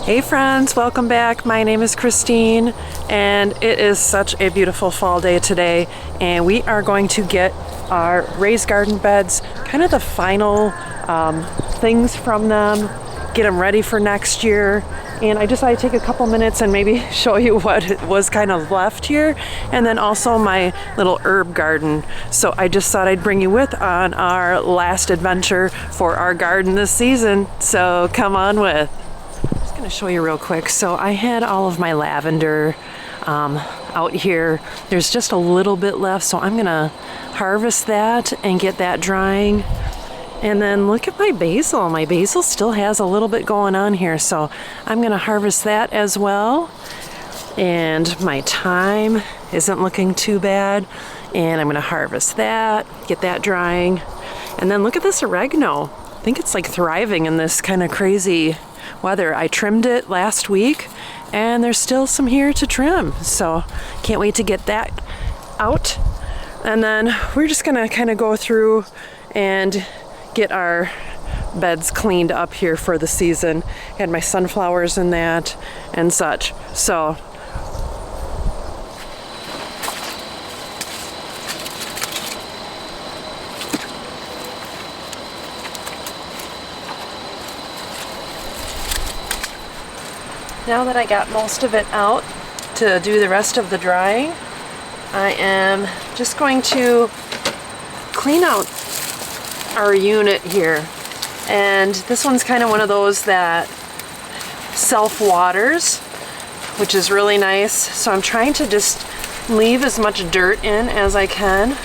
Hey friends, welcome back. My name is Christine and it is such a beautiful fall day today, and we are going to get our raised garden beds, kind of the final things from them, get them ready for next year. And I decided to take a couple minutes and maybe show you what was kind of left here, and then also my little herb garden. So I just thought I'd bring you with on our last adventure for our garden this season. So come on with. I'm going to show you real quick. So I had all of my lavender out here. There's just a little bit left, so I'm going to harvest that and get that drying. And then look at my basil. My basil still has a little bit going on here, so I'm going to harvest that as well. And my thyme isn't looking too bad, and I'm going to harvest that, get that drying. And then look at this oregano. I think it's like thriving in this kind of crazy weather. I trimmed it last week and there's still some here to trim, so can't wait to get that out. And then we're just gonna kind of go through and get our beds cleaned up here for the season. Had my sunflowers in that and such. So now that I got most of it out to do the rest of the drying, I am just going to clean out our unit here. And this one's kind of one of those that self-waters, which is really nice. So I'm trying to just leave as much dirt in as I can.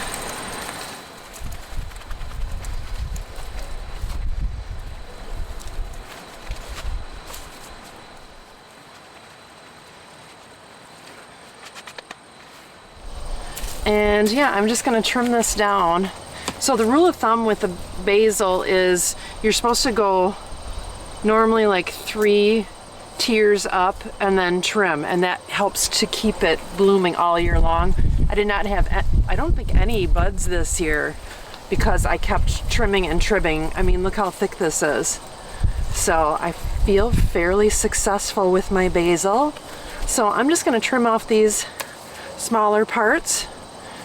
And yeah, I'm just going to trim this down. So the rule of thumb with the basil is you're supposed to go normally like 3 tiers up and then trim, and that helps to keep it blooming all year long. I did not have, I don't think, any buds this year because I kept trimming and trimming. I mean, look how thick this is. So I feel fairly successful with my basil. So I'm just going to trim off these smaller parts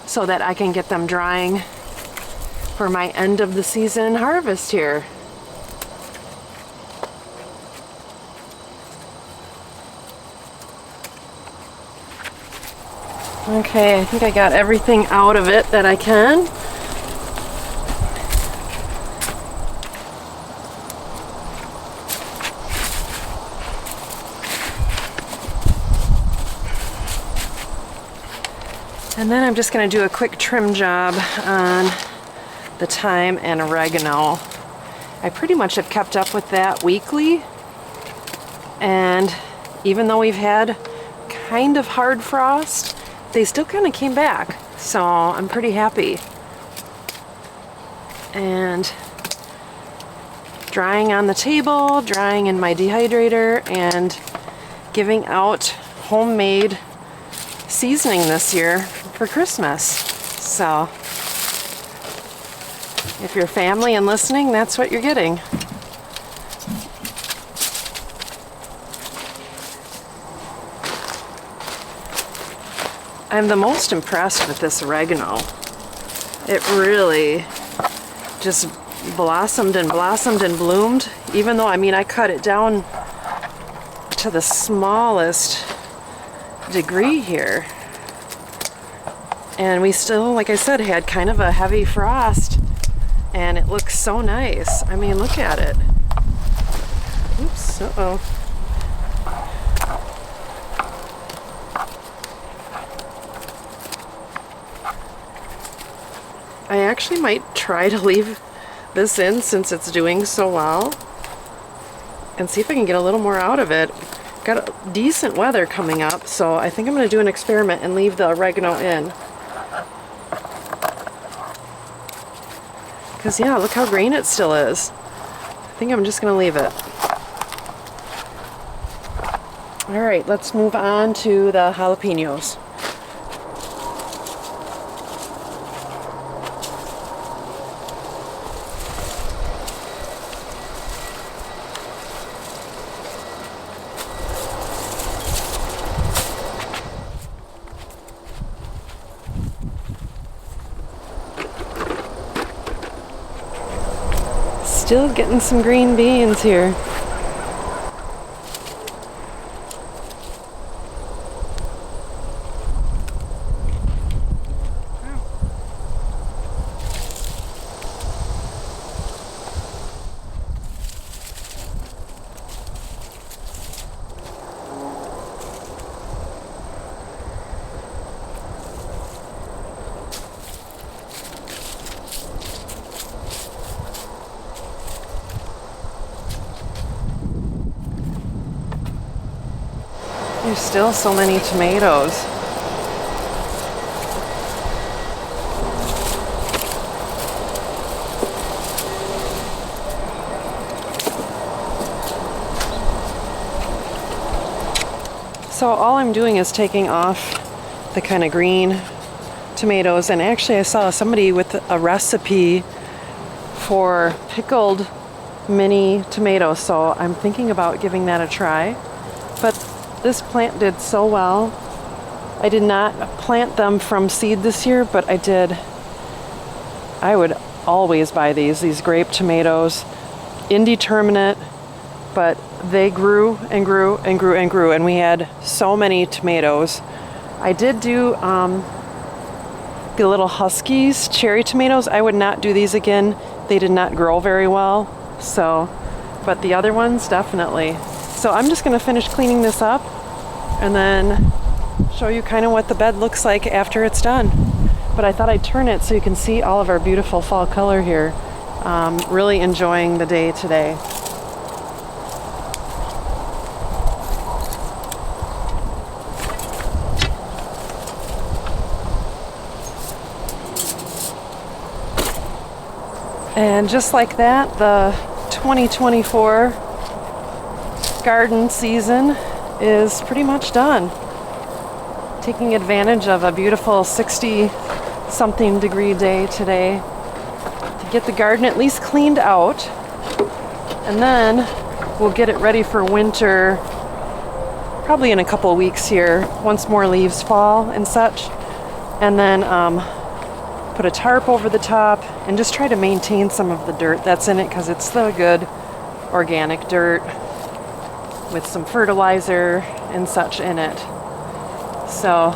so that I can get them drying for my end of the season harvest here. Okay, I think I got everything out of it that I can. And then I'm just going to do a quick trim job on the thyme and oregano. I pretty much have kept up with that weekly, and even though we've had kind of hard frost, they still kind of came back, so I'm pretty happy. And drying on the table, drying in my dehydrator, and giving out homemade seasoning this year for Christmas. So if you're family and listening, that's what you're getting. I'm the most impressed with this oregano. It really just blossomed and blossomed and bloomed, even though, I mean, I cut it down to the smallest degree here. And we still, like I said, had kind of a heavy frost, and it looks so nice. I mean, look at it. Oops, uh-oh. I actually might try to leave this in since it's doing so well and see if I can get a little more out of it. Got a decent weather coming up, so I think I'm going to do an experiment and leave the oregano in. Because yeah, look how green it still is. I think I'm just going to leave it. Alright, let's move on to the jalapeños. Still getting some green beans here. There's still so many tomatoes. So all I'm doing is taking off the kind of green tomatoes, and actually I saw somebody with a recipe for pickled mini tomatoes, so I'm thinking about giving that a try. But this plant did so well. I did not plant them from seed this year, but I would always buy these grape tomatoes, indeterminate, but they grew and grew and grew and grew, and we had so many tomatoes. I did do the little Huskies cherry tomatoes. I would not do these again. They did not grow very well, so, but the other ones definitely. So I'm just gonna finish cleaning this up and then show you kind of what the bed looks like after it's done. But I thought I'd turn it so you can see all of our beautiful fall color here. Really enjoying the day today. And just like that, the 2024 garden season is pretty much done. Taking advantage of a beautiful 60-something degree day today to get the garden at least cleaned out, and then we'll get it ready for winter probably in a couple of weeks here, once more leaves fall and such, and then put a tarp over the top and just try to maintain some of the dirt that's in it, because it's the good organic dirt with some fertilizer and such in it. So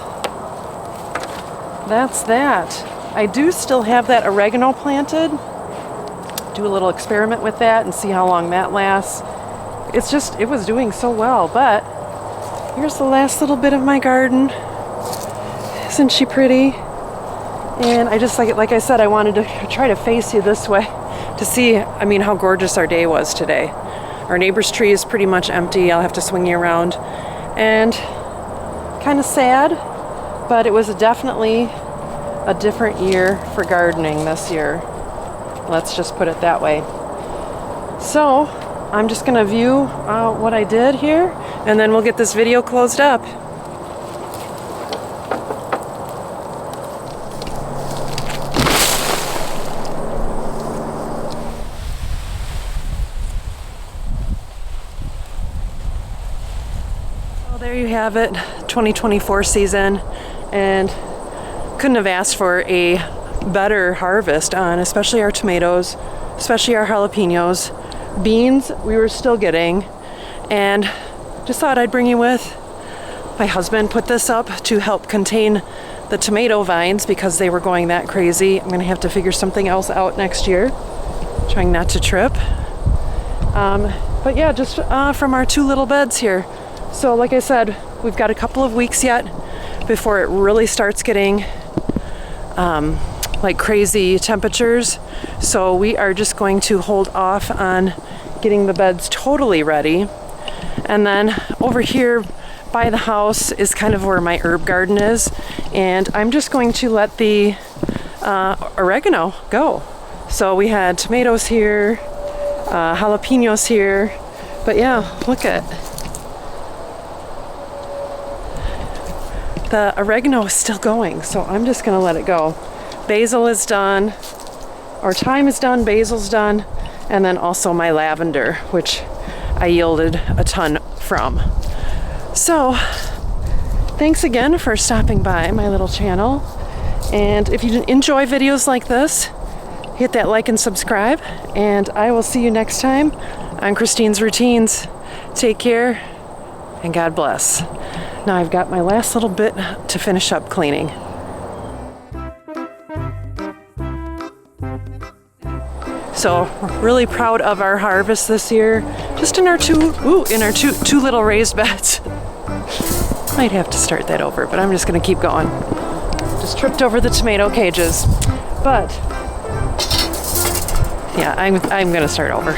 that's that. I do still have that oregano planted. Do a little experiment with that and see how long that lasts. It was doing so well, but here's the last little bit of my garden. Isn't she pretty? And I just, like I said, I wanted to try to face you this way to see, how gorgeous our day was today. Our neighbor's tree is pretty much empty. I'll have to swing you around. And kind of sad, but it was definitely a different year for gardening this year. Let's just put it that way. So I'm just gonna view what I did here, and then we'll get this video closed up. There you have it, 2024 season, and couldn't have asked for a better harvest on especially our tomatoes, especially our jalapeños. Beans we were still getting, and just thought I'd bring you with. My husband put this up to help contain the tomato vines because they were going that crazy. I'm gonna have to figure something else out next year, trying not to trip. But yeah, just from our two little beds here. So like I said, we've got a couple of weeks yet before it really starts getting like crazy temperatures. So we are just going to hold off on getting the beds totally ready. And then over here by the house is kind of where my herb garden is. And I'm just going to let the oregano go. So we had tomatoes here, jalapeños here. But yeah, look at the oregano is still going, so I'm just gonna let it go. Basil is done, or thyme is done, basil's done, and then also my lavender, which I yielded a ton from. So thanks again for stopping by my little channel, and if you enjoy videos like this, hit that like and subscribe, and I will see you next time on Christine's Routines. Take care, and God bless. Now I've got my last little bit to finish up cleaning. So we're really proud of our harvest this year. Just in our two little raised beds. Might have to start that over, but I'm just gonna keep going. Just tripped over the tomato cages. But yeah, I'm gonna start over.